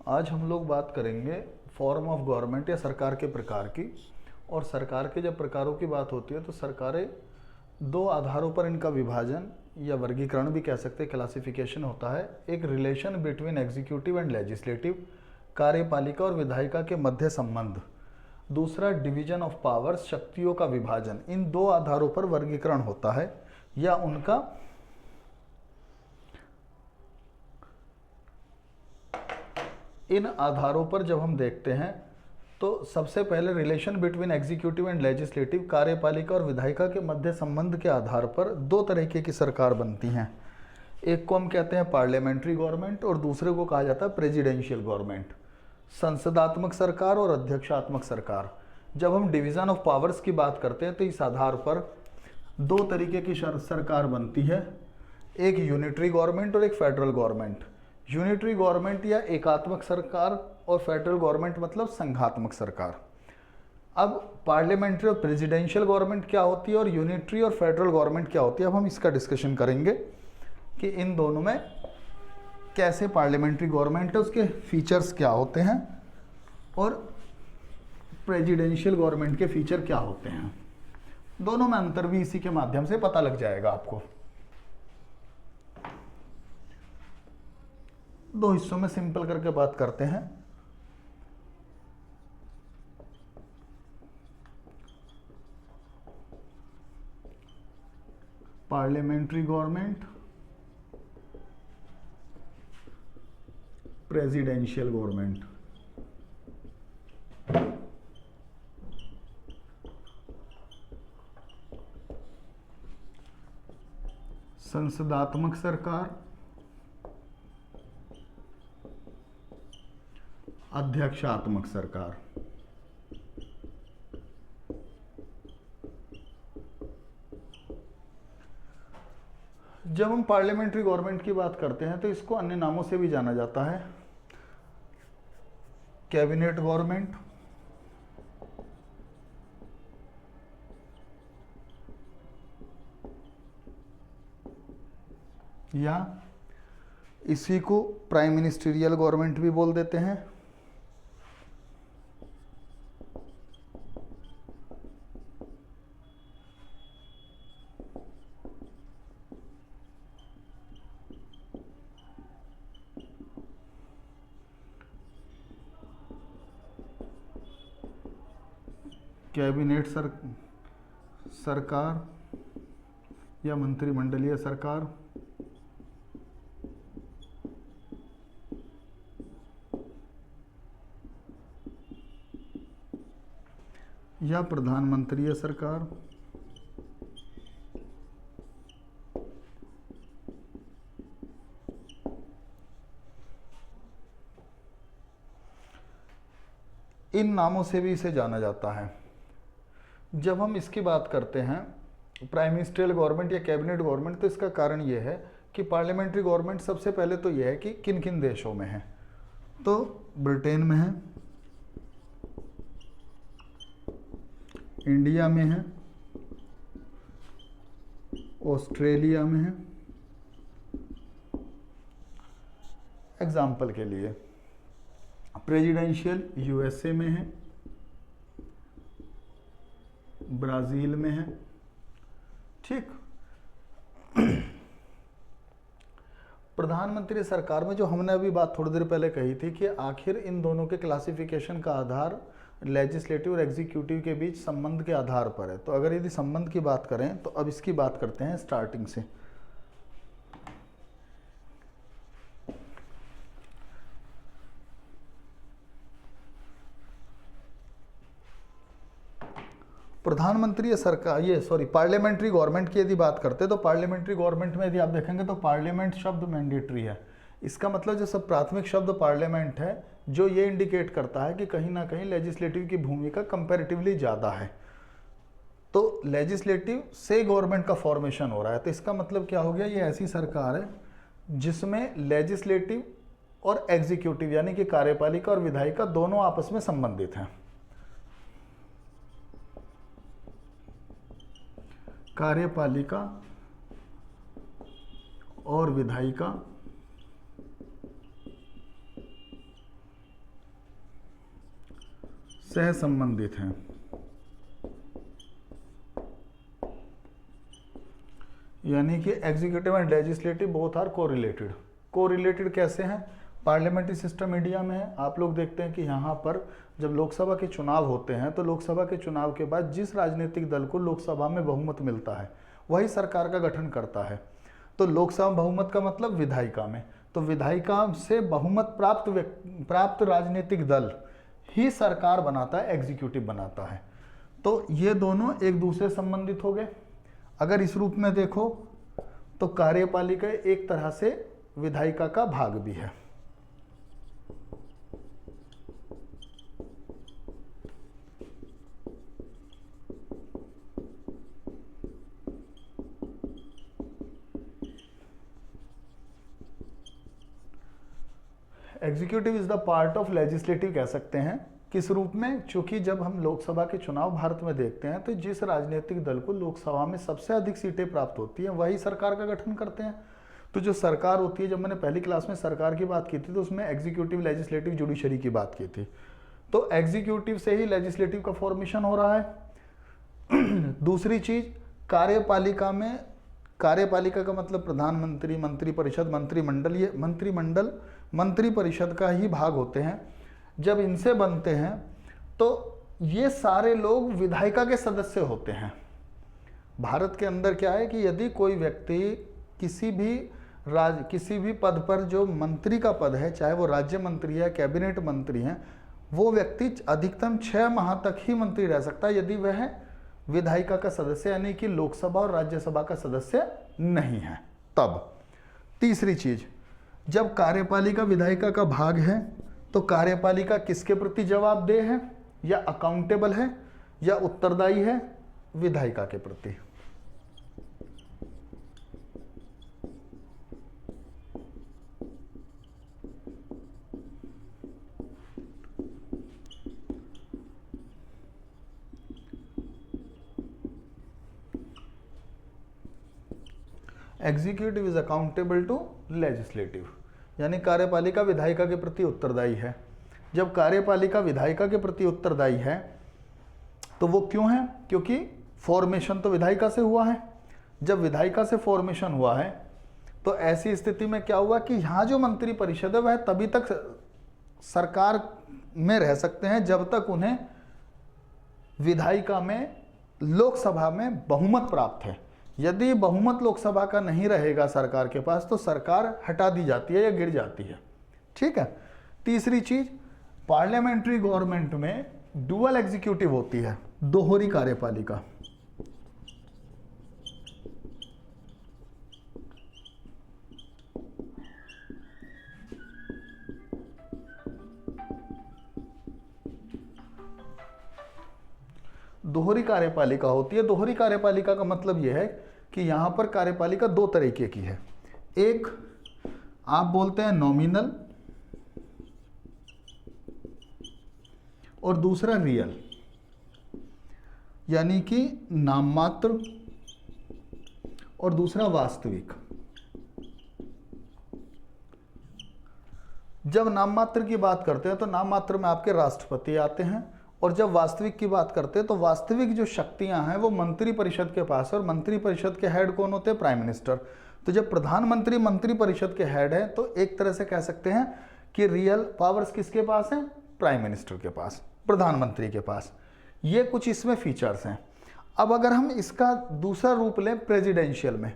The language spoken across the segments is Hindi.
आज हम लोग बात करेंगे फॉर्म ऑफ गवर्नमेंट या सरकार के प्रकार की। और सरकार के जब प्रकारों की बात होती है तो सरकारें दो आधारों पर इनका विभाजन या वर्गीकरण भी कह सकते हैं, क्लासिफिकेशन होता है। एक relation between executive and legislative, कार्यपालिका और विधायिका के मध्य संबंध। दूसरा डिवीजन ऑफ पावर्स, शक्तियों का विभाजन। इन दो आधारों पर वर्गीकरण होता है या उनका इन आधारों पर जब हम देखते हैं तो सबसे पहले relation between executive and legislative, कार्यपालिका और विधायिका के मध्य संबंध के आधार पर दो तरीके की सरकार बनती हैं। एक को हम कहते हैं पार्लियामेंट्री गवर्नमेंट और दूसरे को कहा जाता है प्रेसिडेंशियल गवर्नमेंट, संसदात्मक सरकार और अध्यक्षात्मक सरकार। जब हम डिवीजन ऑफ पावर्स की बात करते हैं तो इस आधार पर दो तरीके की सरकार बनती है, एक यूनिटरी गवर्नमेंट और एक फेडरल गवर्नमेंट। यूनिटरी गवर्नमेंट या एकात्मक सरकार और फेडरल गवर्नमेंट मतलब संघात्मक सरकार। अब पार्लियामेंट्री और प्रेसिडेंशियल गवर्नमेंट क्या होती है और यूनिटरी और फेडरल गवर्नमेंट क्या होती है, अब हम इसका डिस्कशन करेंगे कि इन दोनों में कैसे पार्लियामेंट्री गवर्नमेंट है, उसके फीचर्स क्या होते हैं और प्रेसिडेंशियल गवर्नमेंट के फीचर क्या होते हैं। दोनों में अंतर भी इसी के माध्यम से पता लग जाएगा आपको। दो हिस्सों में सिंपल करके बात करते हैं। Parliamentary government, presidential government. संसदात्मक सरकार, अध्यक्षात्मक सरकार। जब हम पार्लियामेंट्री गवर्नमेंट की बात करते हैं तो इसको अन्य नामों से भी जाना जाता है, कैबिनेट गवर्नमेंट, या इसी को प्राइम मिनिस्ट्रियल गवर्नमेंट भी बोल देते हैं। कैबिनेट सरकार या मंत्रिमंडलीय सरकार, या प्रधानमंत्रीय सरकार। इन नामों से भी इसे जाना जाता है। जब हम इसकी बात करते हैं प्राइम मिनिस्ट्रियल गवर्नमेंट या कैबिनेट गवर्नमेंट, तो इसका कारण यह है कि पार्लियामेंट्री गवर्नमेंट सबसे पहले तो यह है कि किन किन देशों में है। तो ब्रिटेन में है, इंडिया में है, ऑस्ट्रेलिया में है। एग्जाम्पल के लिए प्रेसिडेंशियल यूएसए में है, ब्राज़ील में है। ठीक। प्रधानमंत्री सरकार में जो हमने अभी बात थोड़ी देर पहले कही थी कि आखिर इन दोनों के क्लासिफिकेशन का आधार लेजिस्लेटिव और एग्जीक्यूटिव के बीच संबंध के आधार पर है। तो अगर यदि संबंध की बात करें तो अब इसकी बात करते हैं स्टार्टिंग से। प्रधानमंत्री सरकार पार्लियामेंट्री गवर्नमेंट की यदि बात करते हैं तो पार्लियामेंट्री गवर्नमेंट में यदि आप देखेंगे तो पार्लियामेंट शब्द मैंडेटरी है। इसका मतलब जो सब प्राथमिक शब्द पार्लियामेंट है जो ये इंडिकेट करता है कि कहीं ना कहीं लेजिस्लेटिव की भूमिका कंपैरेटिवली ज़्यादा है। तो लेजिस्लेटिव से गवर्नमेंट का फॉर्मेशन हो रहा है, तो इसका मतलब क्या हो गया, ये ऐसी सरकार है जिसमें लेजिस्लेटिव और एग्जीक्यूटिव यानी कि कार्यपालिका और विधायिका दोनों आपस में संबंधित हैं। कार्यपालिका और विधायिका सह संबंधित हैं। यानी कि executive and legislative both are correlated. Correlated कैसे हैं? पार्लियामेंट्री सिस्टम इंडिया में है। आप लोग देखते हैं कि यहाँ पर जब लोकसभा के चुनाव होते हैं तो लोकसभा के चुनाव के बाद जिस राजनीतिक दल को लोकसभा में बहुमत मिलता है वही सरकार का गठन करता है। तो लोकसभा बहुमत का मतलब विधायिका में, तो विधायिका से बहुमत प्राप्त राजनीतिक दल ही सरकार बनाता है, एग्जीक्यूटिव बनाता है। तो ये दोनों एक दूसरे संबंधित हो गए। अगर इस रूप में देखो तो कार्यपालिका एक तरह से विधायिका का भाग भी है। Executive is the part of legislative कह सकते हैं। किस रूप में? चूंकि जब हम लोकसभा के चुनाव भारत में देखते हैं तो जिस राजनीतिक दल को लोकसभा में सबसे अधिक सीटें प्राप्त होती हैं वही सरकार का गठन करते हैं। तो जो सरकार होती है, जब मैंने पहली क्लास में सरकार की बात की थी तो उसमें एग्जीक्यूटिव, लेजिस्लेटिव, जुडिशरी की बात की थी। तो एग्जीक्यूटिव से ही लेजिस्लेटिव का फॉर्मेशन हो रहा है। दूसरी चीज, कार्यपालिका में, कार्यपालिका का मतलब प्रधानमंत्री, मंत्रिपरिषद, मंत्रिमंडल, ये मंत्रिमंडल मंत्रिपरिषद का ही भाग होते हैं। जब इनसे बनते हैं तो ये सारे लोग विधायिका के सदस्य होते हैं। भारत के अंदर क्या है कि यदि कोई व्यक्ति किसी भी पद पर, जो मंत्री का पद है, चाहे वो राज्य मंत्री है, कैबिनेट मंत्री है, वो व्यक्ति अधिकतम 6 माह तक ही मंत्री रह सकता है यदि वह विधायिका का सदस्य यानी कि लोकसभा और राज्यसभा का सदस्य नहीं है। तब तीसरी चीज, जब कार्यपालिका विधायिका का भाग है तो कार्यपालिका किसके प्रति जवाबदेह है, या अकाउंटेबल है, या उत्तरदायी है? विधायिका के प्रति। Executive is accountable to legislative, यानी कार्यपालिका विधायिका के प्रति उत्तरदायी है। जब कार्यपालिका विधायिका के प्रति उत्तरदायी है तो वो क्यों है? क्योंकि फॉर्मेशन तो विधायिका से हुआ है। जब विधायिका से फॉर्मेशन हुआ है तो ऐसी स्थिति में क्या हुआ कि यहाँ जो मंत्रिपरिषद है वह तभी तक सरकार में रह सकते हैं जब तक उन्हें विधायिका में, लोकसभा में बहुमत प्राप्त है। यदि बहुमत लोकसभा का नहीं रहेगा सरकार के पास तो सरकार हटा दी जाती है या गिर जाती है। ठीक है। तीसरी चीज, पार्लियामेंट्री गवर्नमेंट में डुअल एग्जीक्यूटिव होती है, दोहरी कार्यपालिका। दोहरी कार्यपालिका होती है। दोहरी कार्यपालिका का मतलब यह है कि यहां पर कार्यपालिका दो तरीके की है। एक आप बोलते हैं नॉमिनल और दूसरा रियल, यानी कि नाममात्र और दूसरा वास्तविक। जब नाममात्र की बात करते हैं तो नाममात्र में आपके राष्ट्रपति आते हैं, और जब वास्तविक की बात करते हैं तो वास्तविक जो शक्तियां हैं वो मंत्रिपरिषद के पास है, और मंत्रिपरिषद के हेड कौन होते हैं? Prime minister. तो जब प्रधानमंत्री मंत्रिपरिषद के हेड है तो एक तरह से कह सकते हैं कि रियल पावर्स किसके पास हैं? प्राइम मिनिस्टर के पास, प्रधानमंत्री के पास। ये कुछ इसमें फीचर्स हैं। अब अगर हम इसका दूसरा रूप लें प्रेसिडेंशियल में,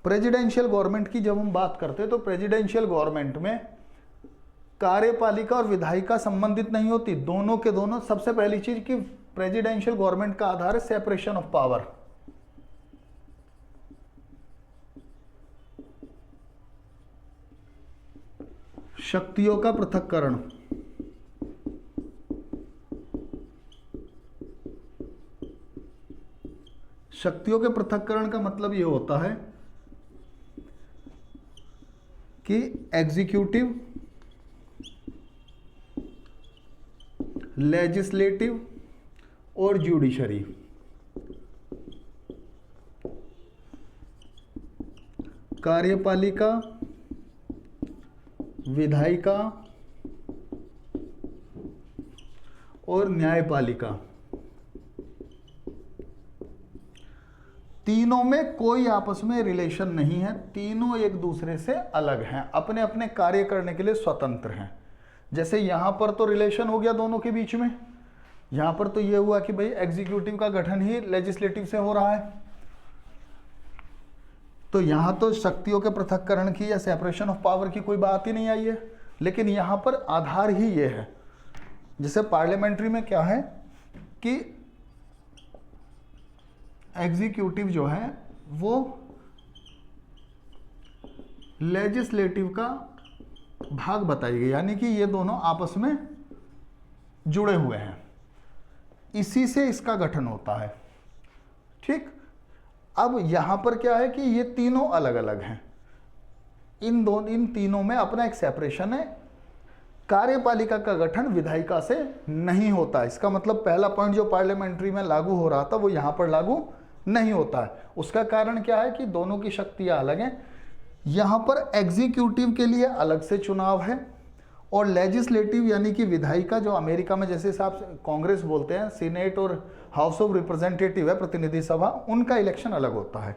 प्रेसिडेंशियल गवर्नमेंट की जब हम बात करते हैं तो प्रेसिडेंशियल गवर्नमेंट में कार्यपालिका और विधायिका संबंधित नहीं होती, दोनों के दोनों। सबसे पहली चीज कि प्रेसिडेंशियल गवर्नमेंट का आधार है सेपरेशन ऑफ पावर। शक्तियों का पृथक्करण। शक्तियों के पृथक्करण का मतलब यह होता है कि एग्जीक्यूटिव, लेजिस्लेटिव और जुडिशरी, कार्यपालिका, विधायिका और न्यायपालिका, तीनों में कोई आपस में रिलेशन नहीं है, तीनों एक दूसरे से अलग हैं, अपने अपने कार्य करने के लिए स्वतंत्र हैं। जैसे यहां पर तो रिलेशन हो गया दोनों के बीच में, यहां पर तो ये हुआ कि भाई एग्जीक्यूटिव का गठन ही लेजिस्लेटिव से हो रहा है, तो यहां तो शक्तियों के पृथक्करण की या सेपरेशन ऑफ पावर की कोई बात ही नहीं आई है। लेकिन यहां पर आधार ही ये है, जैसे पार्लियामेंट्री में क्या है कि एग्जीक्यूटिव जो है वो लेजिस्लेटिव का भाग बताई गई, यानी कि ये दोनों आपस में जुड़े हुए हैं, इसी से इसका गठन होता है। ठीक, अब यहां पर क्या है कि ये तीनों अलग अलग हैं, इन तीनों में अपना एक सेपरेशन है। कार्यपालिका का गठन विधायिका से नहीं होता। इसका मतलब पहला पॉइंट जो पार्लियामेंट्री में लागू हो रहा था वो यहां पर लागू नहीं होता है। उसका कारण क्या है कि दोनों की शक्तियां अलग हैं। यहां पर एग्जीक्यूटिव के लिए अलग से चुनाव है और लेजिस्लेटिव यानी कि विधायिका, जो अमेरिका में जैसे हिसाब से कांग्रेस बोलते हैं, सीनेट और हाउस ऑफ रिप्रेजेंटेटिव है, प्रतिनिधि सभा, उनका इलेक्शन अलग होता है।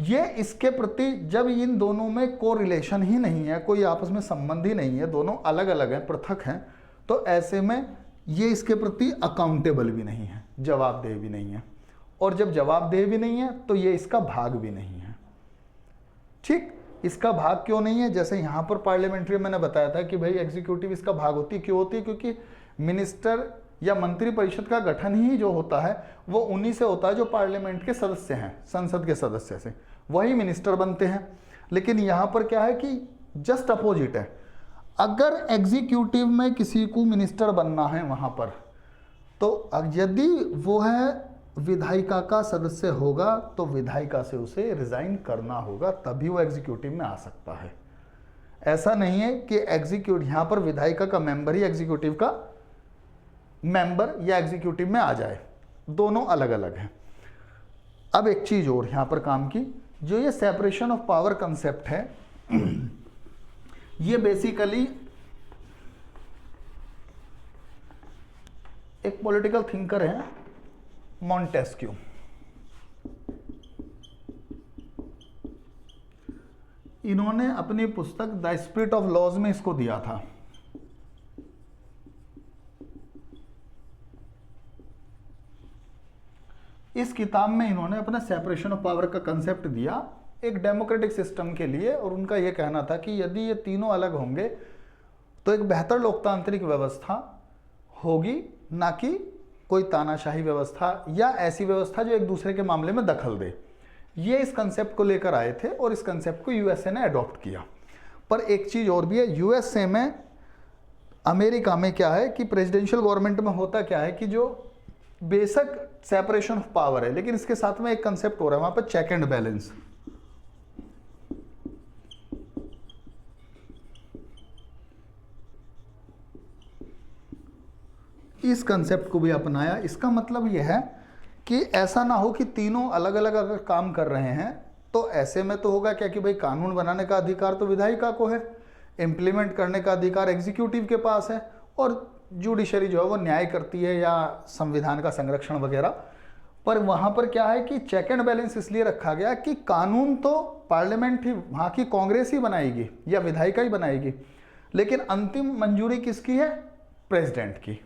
ये इसके प्रति, जब इन दोनों में को रिलेशन ही नहीं है, कोई आपस में संबंध ही नहीं है, दोनों अलग अलग हैं, पृथक हैं, तो ऐसे में ये इसके प्रति अकाउंटेबल भी नहीं है, जवाबदेह भी नहीं है, और जब जवाबदेह भी नहीं है तो ये इसका भाग भी नहीं है। ठीक, इसका भाग क्यों नहीं है? जैसे यहां पर पार्लियामेंट्री मैंने बताया था कि भाई एग्जीक्यूटिव इसका भाग होती है, क्यों होती है? क्योंकि मिनिस्टर या मंत्री परिषद का गठन ही जो होता है वो उन्हीं से होता है जो पार्लियामेंट के सदस्य हैं, संसद के सदस्य से, वही मिनिस्टर बनते हैं। लेकिन यहां पर क्या है कि जस्ट अपोजिट है। अगर एग्जीक्यूटिव में किसी को मिनिस्टर बनना है वहां पर, तो यदि वो है विधायिका का सदस्य होगा तो विधायिका से उसे रिजाइन करना होगा, तभी वो एग्जीक्यूटिव में आ सकता है। ऐसा नहीं है कि यहां पर विधायिका का मेंबर ही एग्जीक्यूटिव का मेंबर या एग्जीक्यूटिव में आ जाए, दोनों अलग अलग हैं। अब एक चीज और यहां पर काम की, जो ये सेपरेशन ऑफ पावर कंसेप्ट है, ये बेसिकली एक पॉलिटिकल थिंकर है मॉन्टेस्क्यू। इन्होंने अपनी पुस्तक द स्पिरिट ऑफ लॉज में इसको दिया था। इस किताब में इन्होंने अपना सेपरेशन ऑफ पावर का कंसेप्ट दिया एक डेमोक्रेटिक सिस्टम के लिए, और उनका यह कहना था कि यदि ये तीनों अलग होंगे तो एक बेहतर लोकतांत्रिक व्यवस्था होगी, ना कि कोई तानाशाही व्यवस्था या ऐसी व्यवस्था जो एक दूसरे के मामले में दखल दे। ये इस कंसेप्ट को लेकर आए थे और इस कंसेप्ट को यूएसए ने अडॉप्ट किया। पर एक चीज और भी है, यूएसए में, अमेरिका में क्या है कि प्रेसिडेंशियल गवर्नमेंट में होता क्या है कि जो बेसिक सेपरेशन ऑफ पावर है, लेकिन इसके साथ में एक कंसेप्ट हो रहा है वहां पर, चेक एंड बैलेंस। इस कंसेप्ट को भी अपनाया। इसका मतलब यह है कि ऐसा ना हो कि तीनों अलग अलग अगर काम कर रहे हैं तो ऐसे में तो होगा क्या कि भाई कानून बनाने का अधिकार तो विधायिका को है, इम्प्लीमेंट करने का अधिकार एग्जीक्यूटिव के पास है, और जुडिशरी जो है वो न्याय करती है या संविधान का संरक्षण वगैरह। पर वहां पर क्या है कि चेक एंड बैलेंस इसलिए रखा गया कि कानून तो पार्लियामेंट ही, वहां की कांग्रेस ही बनाएगी या विधायिका ही बनाएगी, लेकिन अंतिम मंजूरी किसकी है? प्रेसिडेंट की।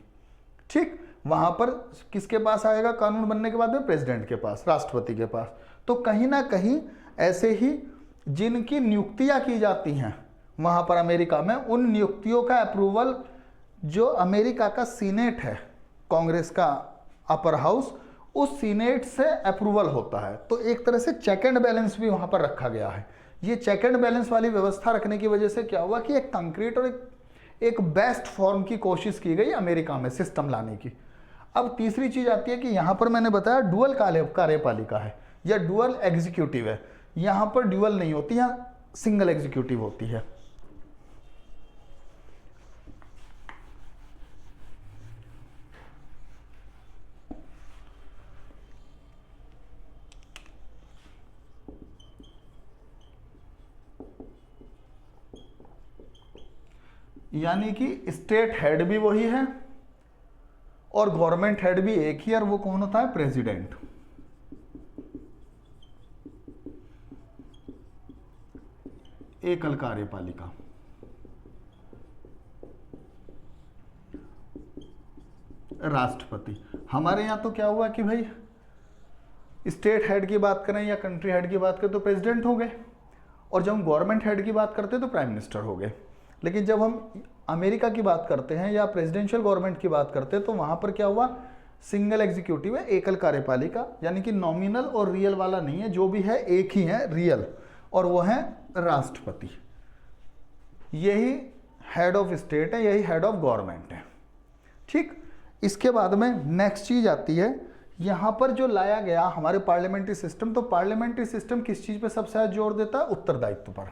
ठीक, वहां पर किसके पास आएगा कानून बनने के बाद में? प्रेसिडेंट के पास, राष्ट्रपति के पास। तो कहीं ना कहीं ऐसे ही जिनकी नियुक्तियां की जाती हैं वहां पर अमेरिका में, उन नियुक्तियों का अप्रूवल जो अमेरिका का सीनेट है, कांग्रेस का अपर हाउस, उस सीनेट से अप्रूवल होता है। तो एक तरह से चेक एंड बैलेंस भी वहां पर रखा गया है। ये चेक एंड बैलेंस वाली व्यवस्था रखने की वजह से क्या हुआ कि एक कंक्रीट और एक बेस्ट फॉर्म की कोशिश की गई अमेरिका में सिस्टम लाने की। अब तीसरी चीज आती है कि यहां पर मैंने बताया डुअल कार्यपालिका है या डुअल एग्जीक्यूटिव है। यहां पर डुअल नहीं होती, यहां सिंगल एग्जीक्यूटिव होती है। यानी कि स्टेट हेड भी वही है और गवर्नमेंट हेड भी एक ही, और वो कौन होता है? प्रेसिडेंट। एकल कार्यपालिका। राष्ट्रपति। हमारे यहां तो क्या हुआ कि भाई स्टेट हेड की बात करें या कंट्री हेड की बात करें तो प्रेसिडेंट हो गए, और जब हम गवर्नमेंट हेड की बात करते हैं तो प्राइम मिनिस्टर हो गए। लेकिन जब हम अमेरिका की बात करते हैं या प्रेसिडेंशियल गवर्नमेंट की बात करते हैं तो वहां पर क्या हुआ? सिंगल एग्जीक्यूटिव है, एकल कार्यपालिका, यानी कि नॉमिनल और रियल वाला नहीं है, जो भी है एक ही है रियल, और वो है राष्ट्रपति। यही हेड ऑफ स्टेट है, यही हेड ऑफ गवर्नमेंट है। ठीक, इसके बाद में नेक्स्ट चीज आती है यहां पर जो लाया गया हमारे पार्लियामेंट्री सिस्टम। तो पार्लियामेंट्री सिस्टम किस चीज पे सबसे ज्यादा जोर देता है? उत्तरदायित्व पर।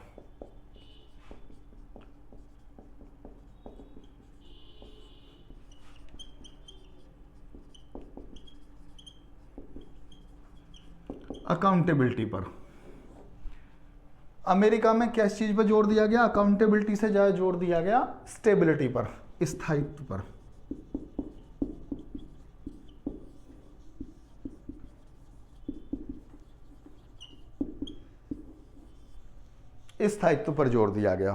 अकाउंटेबिलिटी पर। अमेरिका में किस चीज पर जोर दिया गया? अकाउंटेबिलिटी से ज्यादा जोर दिया गया स्टेबिलिटी पर, स्थायित्व पर। स्थायित्व पर जोर दिया गया।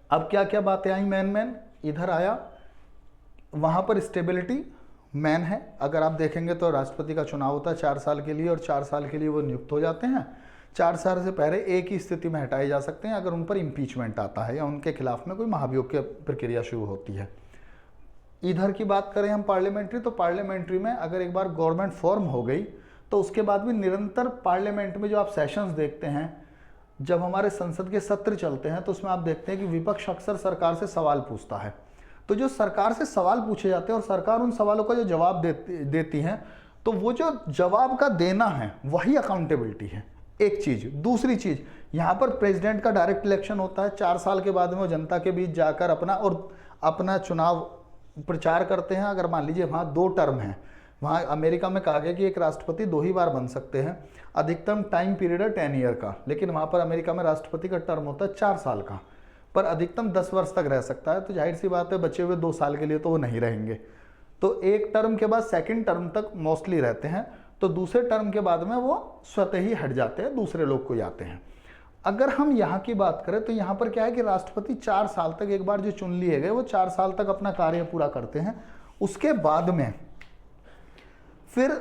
अब क्या क्या बातें आई? मेन इधर आया, वहां पर स्टेबिलिटी मेन है। अगर आप देखेंगे तो राष्ट्रपति का चुनाव होता है 4 साल के लिए, और 4 साल के लिए वो नियुक्त हो जाते हैं। 4 साल से पहले एक ही स्थिति में हटाए जा सकते हैं अगर उन पर इम्पीचमेंट आता है या उनके खिलाफ में कोई महाभियोग की प्रक्रिया शुरू होती है। इधर की बात करें हम पार्लियामेंट्री, तो पार्लियामेंट्री में अगर एक बार गवर्नमेंट फॉर्म हो गई तो उसके बाद भी निरंतर पार्लियामेंट में जो आप सेशंस देखते हैं, जब हमारे संसद के सत्र चलते हैं तो उसमें आप देखते हैं कि विपक्ष अक्सर सरकार से सवाल पूछता है। तो जो सरकार से सवाल पूछे जाते हैं और सरकार उन सवालों का जो जवाब देती है, तो वो जो जवाब का देना है वही अकाउंटेबिलिटी है। एक चीज। दूसरी चीज, यहाँ पर प्रेसिडेंट का डायरेक्ट इलेक्शन होता है। 4 साल के बाद में वो जनता के बीच जाकर अपना चुनाव प्रचार करते हैं। अगर मान लीजिए वहाँ 2 टर्म है, वहाँ अमेरिका में कहा गया कि एक राष्ट्रपति 2 ही बार बन सकते हैं, अधिकतम टाइम पीरियड है 10 ईयर का। लेकिन वहाँ पर अमेरिका में राष्ट्रपति का टर्म होता है 4 साल का, पर अधिकतम 10 वर्ष तक रह सकता है। तो जाहिर सी बात है बचे हुए 2 साल के लिए तो वो नहीं रहेंगे। तो एक टर्म के बाद सेकंड टर्म तक मोस्टली रहते हैं, तो दूसरे टर्म के बाद में वो स्वतः ही हट जाते हैं, दूसरे लोग कोई आते हैं। अगर हम यहाँ की बात करें तो यहाँ पर क्या है कि राष्ट्रपति 4 साल तक, एक बार जो चुन लिए गए वो 4 साल तक अपना कार्य पूरा करते हैं। उसके बाद में फिर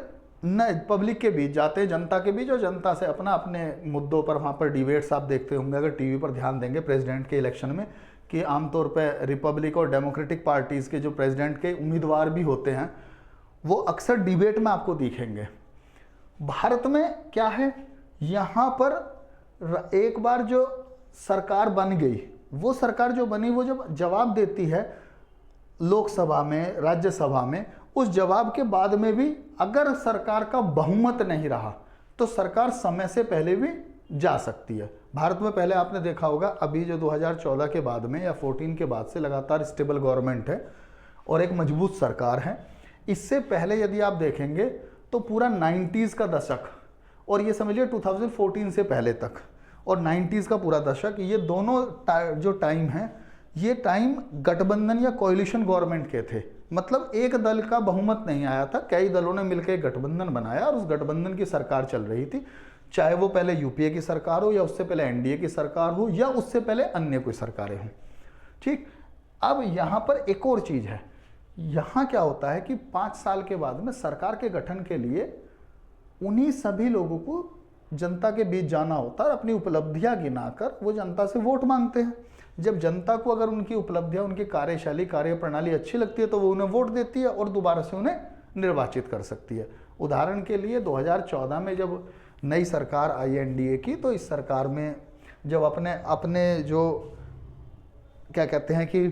न पब्लिक के बीच जाते हैं, जनता के बीच, और जनता से अपने मुद्दों पर वहाँ पर डिबेट्स आप देखते होंगे अगर टीवी पर ध्यान देंगे प्रेसिडेंट के इलेक्शन में, कि आमतौर पर रिपब्लिक और डेमोक्रेटिक पार्टीज़ के जो प्रेसिडेंट के उम्मीदवार भी होते हैं वो अक्सर डिबेट में आपको दिखेंगे। भारत में क्या है, यहाँ पर एक बार जो सरकार बन गई, वो सरकार जो बनी वो जब जवाब देती है लोकसभा में, राज्यसभा में, उस जवाब के बाद में भी अगर सरकार का बहुमत नहीं रहा तो सरकार समय से पहले भी जा सकती है। भारत में पहले आपने देखा होगा, अभी जो 2014 के बाद में या 14 के बाद से लगातार स्टेबल गवर्नमेंट है और एक मजबूत सरकार है। इससे पहले यदि आप देखेंगे तो पूरा 90s का दशक, और ये समझिए 2014 से पहले तक, और 90s का पूरा दशक, ये दोनों जो टाइम है, ये टाइम गठबंधन या कोalition गवर्नमेंट के थे। मतलब एक दल का बहुमत नहीं आया था, कई दलों ने मिलकर एक गठबंधन बनाया और उस गठबंधन की सरकार चल रही थी, चाहे वो पहले यूपीए की सरकार हो या उससे पहले एनडीए की सरकार हो या उससे पहले अन्य कोई सरकारें हों। ठीक, अब यहाँ पर एक और चीज़ है, यहाँ क्या होता है कि 5 साल के बाद में सरकार के गठन के लिए उन्हीं सभी लोगों को जनता के बीच जाना होता है और अपनी उपलब्धियां गिनाकर वो जनता से वोट मांगते हैं। जब जनता को अगर उनकी उपलब्धियां, उनकी कार्यशैली, कार्यप्रणाली अच्छी लगती है तो वो उन्हें वोट देती है और दोबारा से उन्हें निर्वाचित कर सकती है। उदाहरण के लिए 2014 में जब नई सरकार आई एनडीए की, तो इस सरकार में जब अपने जो क्या कहते हैं कि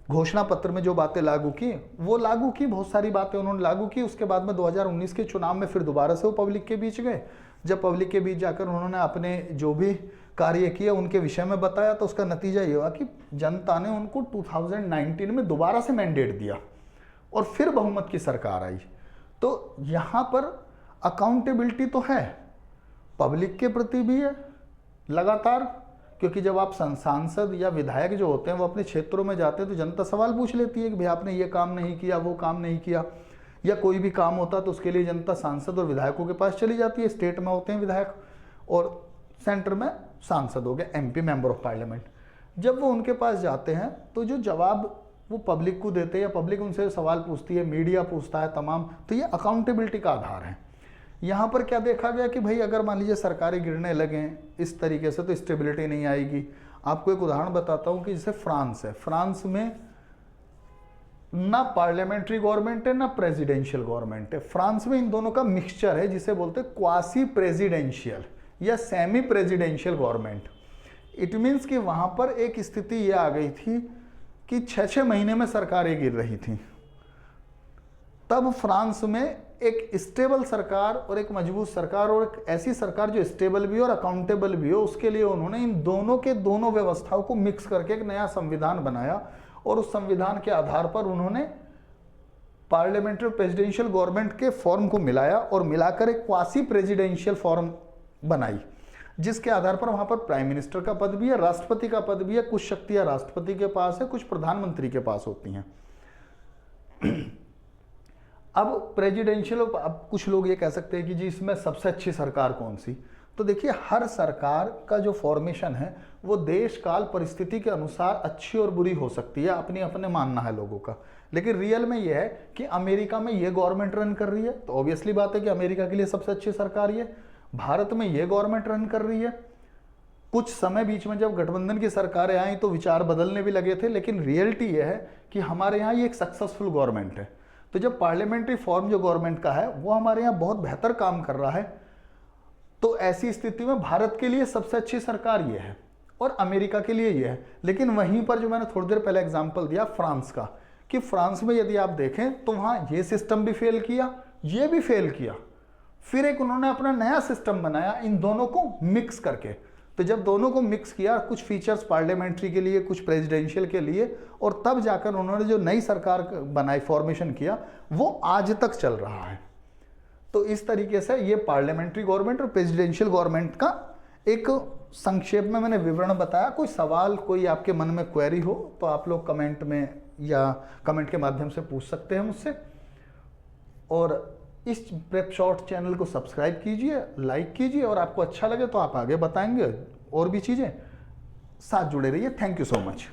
घोषणा पत्र में जो बातें लागू की, वो लागू की, बहुत सारी बातें उन्होंने लागू की। उसके बाद में 2019 के चुनाव में फिर दोबारा से वो पब्लिक के बीच गए। जब पब्लिक के बीच जाकर उन्होंने अपने जो भी कार्य किए उनके विषय में बताया, तो उसका नतीजा ये हुआ कि जनता ने उनको 2019 में दोबारा से मैंडेट दिया और फिर बहुमत की सरकार आई। तो यहाँ पर अकाउंटेबिलिटी तो है, पब्लिक के प्रति भी है लगातार, क्योंकि जब आप सांसद या विधायक जो होते हैं वो अपने क्षेत्रों में जाते हैं तो जनता सवाल पूछ लेती है कि भाई आपने ये काम नहीं किया, वो काम नहीं किया, या कोई भी काम होता तो उसके लिए जनता सांसद और विधायकों के पास चली जाती है। स्टेट में होते हैं विधायक और सेंटर में सांसद हो गए, एमपी, मेंबर ऑफ पार्लियामेंट। जब वो उनके पास जाते हैं तो जो जवाब वो पब्लिक को देते हैं या पब्लिक उनसे सवाल पूछती है, मीडिया पूछता है तमाम, तो ये अकाउंटेबिलिटी का आधार है। यहाँ पर क्या देखा गया कि भाई अगर मान लीजिए सरकारें गिरने लगें इस तरीके से तो स्टेबिलिटी नहीं आएगी। आपको एक उदाहरण बताता हूँ कि जैसे फ्रांस है, फ्रांस में ना पार्लियामेंट्री गवर्नमेंट है ना प्रेसिडेंशियल गवर्नमेंट है। फ्रांस में इन दोनों का मिक्सचर है जिसे बोलते हैं क्वासी प्रेसिडेंशियल या semi presidential government. It means कि वहाँ पर एक स्थिति ये आ गई थी कि 6-6 महीने में सरकारें गिर रही थी। तब फ्रांस में एक स्टेबल सरकार और एक मजबूत सरकार और एक ऐसी सरकार जो स्टेबल भी हो और अकाउंटेबल भी हो, उसके लिए उन्होंने इन दोनों के दोनों व्यवस्थाओं को मिक्स करके एक नया संविधान बनाया और उस संविधान के आधार पर उन्होंने पार्लियामेंट्री प्रेसिडेंशियल गवर्नमेंट के फॉर्म को मिलाया और मिलाकर एक क्वासी प्रेसिडेंशियल फॉर्म बनाई, जिसके आधार पर वहां पर प्राइम मिनिस्टर का पद भी है, राष्ट्रपति का पद भी है, कुछ शक्तियां राष्ट्रपति के पास है, कुछ प्रधानमंत्री के पास होती हैं। अब प्रेसिडेंशियल, अब कुछ लोग ये कह सकते हैं कि जी इसमें सबसे अच्छी सरकार कौन सी, तो देखिए हर सरकार का जो फॉर्मेशन है वो देश काल परिस्थिति के अनुसार अच्छी और बुरी हो सकती है, अपने अपने मानना है लोगों का। लेकिन रियल में ये है कि अमेरिका में ये गवर्नमेंट रन कर रही है तो ऑब्वियसली बात है कि अमेरिका के लिए सबसे अच्छी सरकार ये। भारत में ये गवर्नमेंट रन कर रही है। कुछ समय बीच में जब गठबंधन की सरकारें आई तो विचार बदलने भी लगे थे, लेकिन रियलिटी ये है कि हमारे यहाँ ये एक सक्सेसफुल गवर्नमेंट है। तो जब पार्लियामेंट्री फॉर्म जो गवर्नमेंट का है वो हमारे यहाँ बहुत बेहतर काम कर रहा है, तो ऐसी स्थिति में भारत के लिए सबसे अच्छी सरकार ये है और अमेरिका के लिए ये है। लेकिन वहीं पर जो मैंने थोड़ी देर पहले एग्जांपल दिया फ्रांस का, कि फ्रांस में यदि आप देखें तो वहाँ ये सिस्टम भी फेल किया, ये भी फेल किया, फिर एक उन्होंने अपना नया सिस्टम बनाया इन दोनों को मिक्स करके। तो जब दोनों को मिक्स किया, कुछ फीचर्स पार्लियामेंट्री के लिए, कुछ प्रेसिडेंशियल के लिए, और तब जाकर उन्होंने जो नई सरकार बनाई, फॉर्मेशन किया, वो आज तक चल रहा है। तो इस तरीके से ये पार्लियामेंट्री गवर्नमेंट और प्रेसिडेंशियल गवर्नमेंट का एक संक्षेप में मैंने विवरण बताया। कोई सवाल, कोई आपके मन में क्वेरी हो तो आप लोग कमेंट में या कमेंट के माध्यम से पूछ सकते हैं मुझसे। और इस प्रेप शॉर्ट चैनल को सब्सक्राइब कीजिए, लाइक कीजिए, और आपको अच्छा लगे तो आप आगे बताएंगे और भी चीज़ें, साथ जुड़े रहिए। Thank you so much.